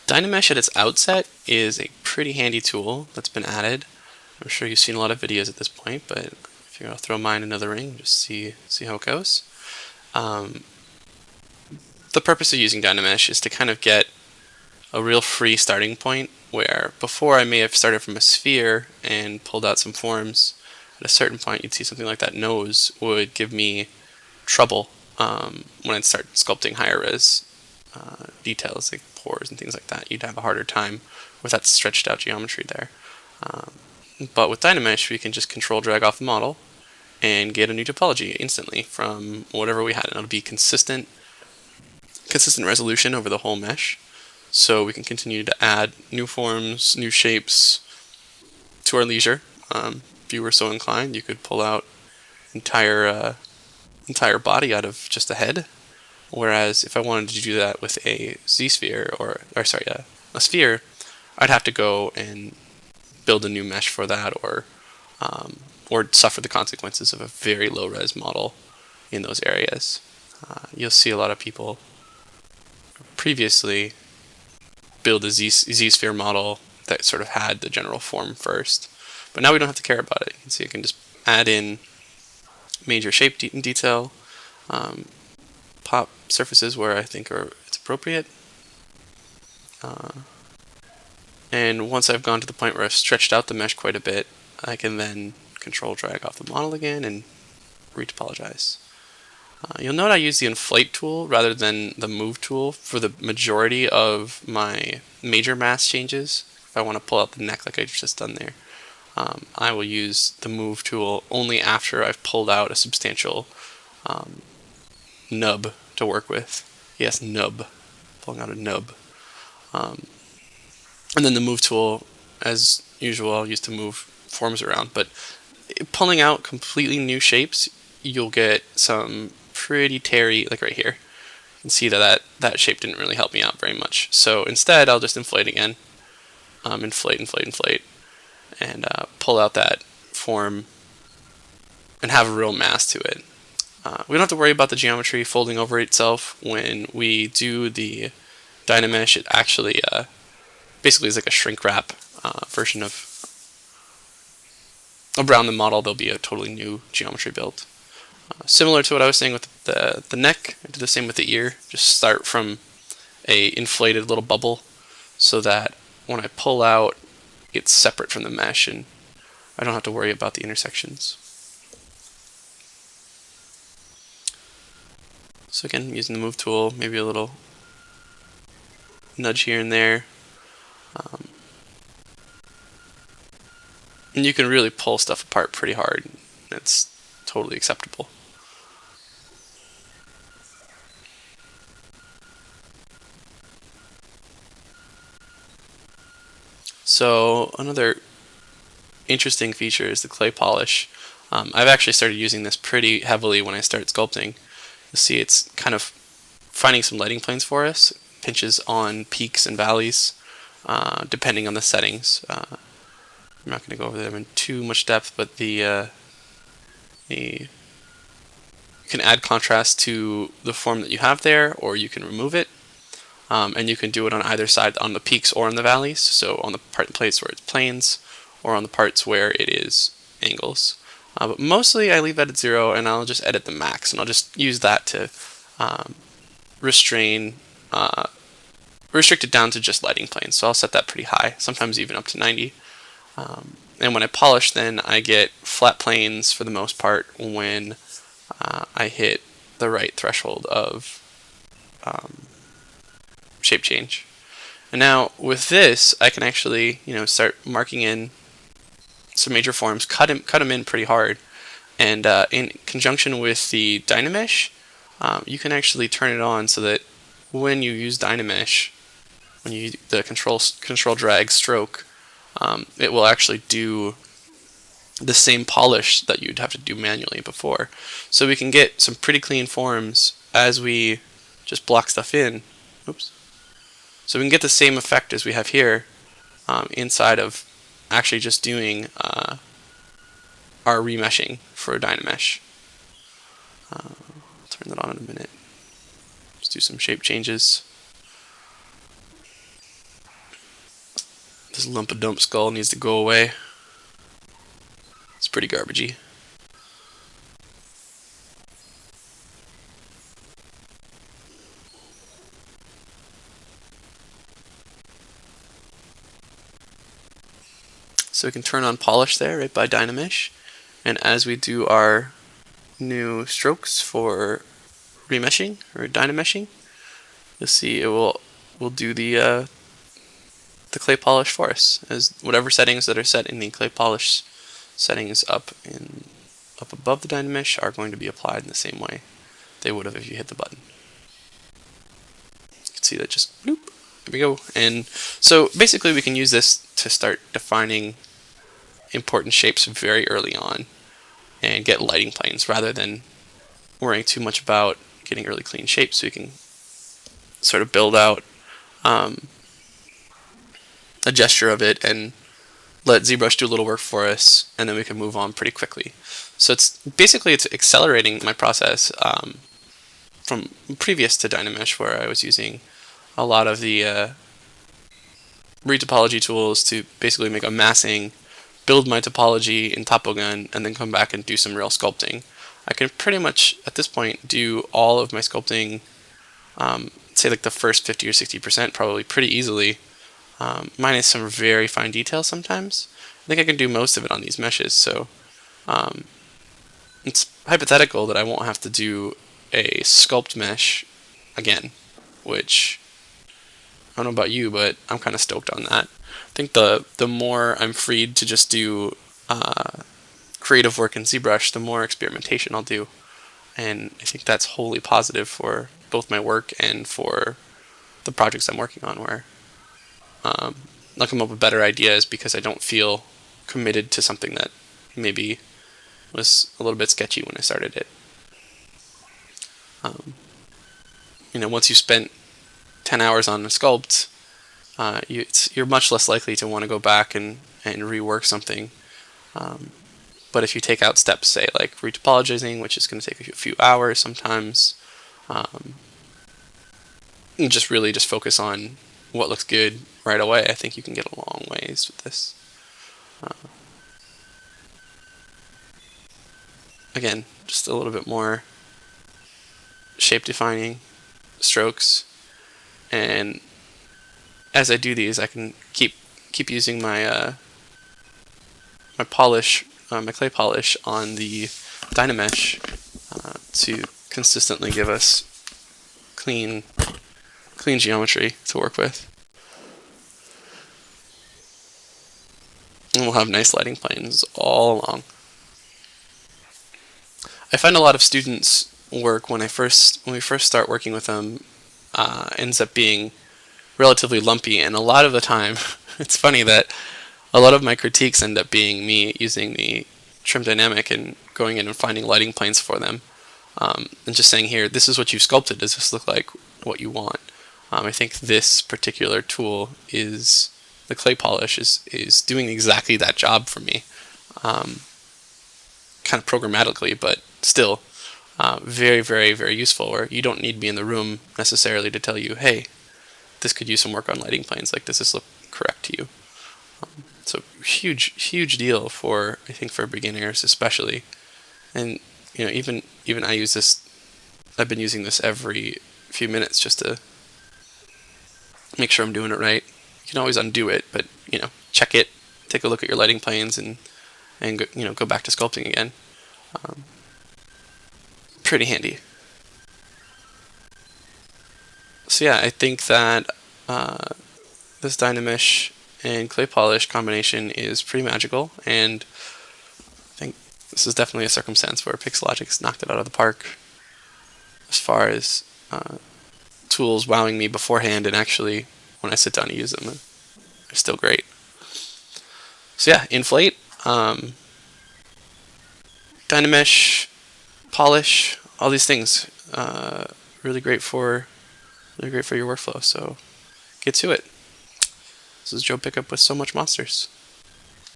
Dynamesh at its outset is a pretty handy tool that's been added. I'm sure you've seen a lot of videos at this point, but I figure I'll throw mine into the ring and just see how it goes. The purpose of using Dynamesh is to kind of get a real free starting point, where before I may have started from a sphere and pulled out some forms. At a certain point you'd see something like that nose would give me trouble when I'd start sculpting higher res details like pores and things like that. You'd have a harder time with that stretched out geometry there. But with Dynamesh we can just control drag off the model and get a new topology instantly from whatever we had, and it'll be consistent resolution over the whole mesh. So we can continue to add new forms, new shapes to our leisure. If you were so inclined, you could pull out entire body out of just a head. Whereas if I wanted to do that with a z-sphere, a sphere, I'd have to go and build a new mesh for that, or suffer the consequences of a very low res model in those areas. You'll see a lot of people previously build a z-sphere model that sort of had the general form first. But now we don't have to care about it. You can see I can just add in major shape detail, pop surfaces where I think it's appropriate. And once I've gone to the point where I've stretched out the mesh quite a bit, I can then control drag off the model again and retopologize. You'll note I use the inflate tool rather than the move tool for the majority of my major mass changes. If I want to pull out the neck like I just done there, I will use the move tool only after I've pulled out a substantial nub to work with. Yes, nub. Pulling out a nub. And then the move tool, as usual, I'll use to move forms around. But pulling out completely new shapes, you'll get some pretty terry, like right here. You can see that shape didn't really help me out very much. So instead, I'll just inflate again. Inflate, and pull out that form and have a real mass to it. We don't have to worry about the geometry folding over itself when we do the Dynamesh. It actually basically is like a shrink wrap version of around the model. There'll be a totally new geometry built. Similar to what I was saying with the neck, I do the same with the ear. Just start from a inflated little bubble so that when I pull out, it's separate from the mesh and I don't have to worry about the intersections. So again, using the move tool, maybe a little nudge here and there. And you can really pull stuff apart pretty hard. It's totally acceptable. So another interesting feature is the clay polish. I've actually started using this pretty heavily when I start sculpting. You'll see it's kind of finding some lighting planes for us, pinches on peaks and valleys, depending on the settings. I'm not going to go over them in too much depth, but you can add contrast to the form that you have there, or you can remove it. And you can do it on either side, on the peaks or on the valleys, so on the plates where it's planes, or on the parts where it is angles. But mostly I leave that at 0, and I'll just edit the max, and I'll just use that to restrict it down to just lighting planes. So I'll set that pretty high, sometimes even up to 90. And when I polish, then I get flat planes for the most part when I hit the right threshold of shape change. And now with this, I can actually start marking in some major forms, cut them in pretty hard, and in conjunction with the Dynamesh, you can actually turn it on so that when you use Dynamesh, when you the control drag stroke, it will actually do the same polish that you'd have to do manually before. So we can get some pretty clean forms as we just block stuff in. Oops. So we can get the same effect as we have here inside of actually just doing our remeshing for Dynamesh. I'll turn that on in a minute. Just do some shape changes. This LUMPADUMP skull needs to go away. It's pretty garbagey. So we can turn on polish there right by Dynamesh. And as we do our new strokes for remeshing or Dynameshing, you'll see it will do the clay polish for us, as whatever settings that are set in the clay polish settings up above the Dynamesh are going to be applied in the same way they would have if you hit the button. You can see that just bloop. There we go. And so basically we can use this to start defining important shapes very early on and get lighting planes rather than worrying too much about getting really clean shapes. So we can sort of build out a gesture of it and let ZBrush do a little work for us, and then we can move on pretty quickly. So it's accelerating my process from previous to Dynamesh, where I was using a lot of the retopology tools to basically make a massing, build my topology in Topogun, and then come back and do some real sculpting. I can pretty much, at this point, do all of my sculpting, say like the first 50 or 60% probably pretty easily, minus some very fine details sometimes. I think I can do most of it on these meshes, so it's hypothetical that I won't have to do a sculpt mesh again, which I don't know about you, but I'm kind of stoked on that. I think the more I'm freed to just do creative work in ZBrush, the more experimentation I'll do, and I think that's wholly positive for both my work and for the projects I'm working on, where I'll come up with better ideas because I don't feel committed to something that maybe was a little bit sketchy when I started it. Once you spent 10 hours on a sculpt, you're much less likely to want to go back and rework something. But if you take out steps, say like retopologizing, which is going to take a few hours sometimes, and just really just focus on what looks good right away, I think you can get a long ways with this. Again, just a little bit more shape defining strokes, and as I do these, I can keep using my my polish, my clay polish on the Dynamesh to consistently give us clean geometry to work with. And we'll have nice lighting planes all along. I find a lot of students' work when we first start working with them ends up being relatively lumpy, and a lot of the time it's funny that a lot of my critiques end up being me using the trim dynamic and going in and finding lighting planes for them, and just saying, here, this is what you've sculpted, does this look like what you want? I think this particular tool is the clay polish is doing exactly that job for me, kind of programmatically, but still very, very, very useful, where you don't need me in the room necessarily to tell you, hey, this could use some work on lighting planes, like, does this look correct to you? So huge deal for, I think, for beginners especially. And even I use this, I've been using this every few minutes just to make sure I'm doing it right. You can always undo it, but check it, take a look at your lighting planes, and go back to sculpting again. Pretty handy. So yeah, I think that this Dynamesh and clay polish combination is pretty magical, and I think this is definitely a circumstance where Pixelogic's knocked it out of the park as far as tools wowing me beforehand, and actually when I sit down to use them, they're still great. So yeah, inflate, Dynamesh, polish, all these things, really great for your workflow. So get to it. This is Joe Pickup with So Much Monsters.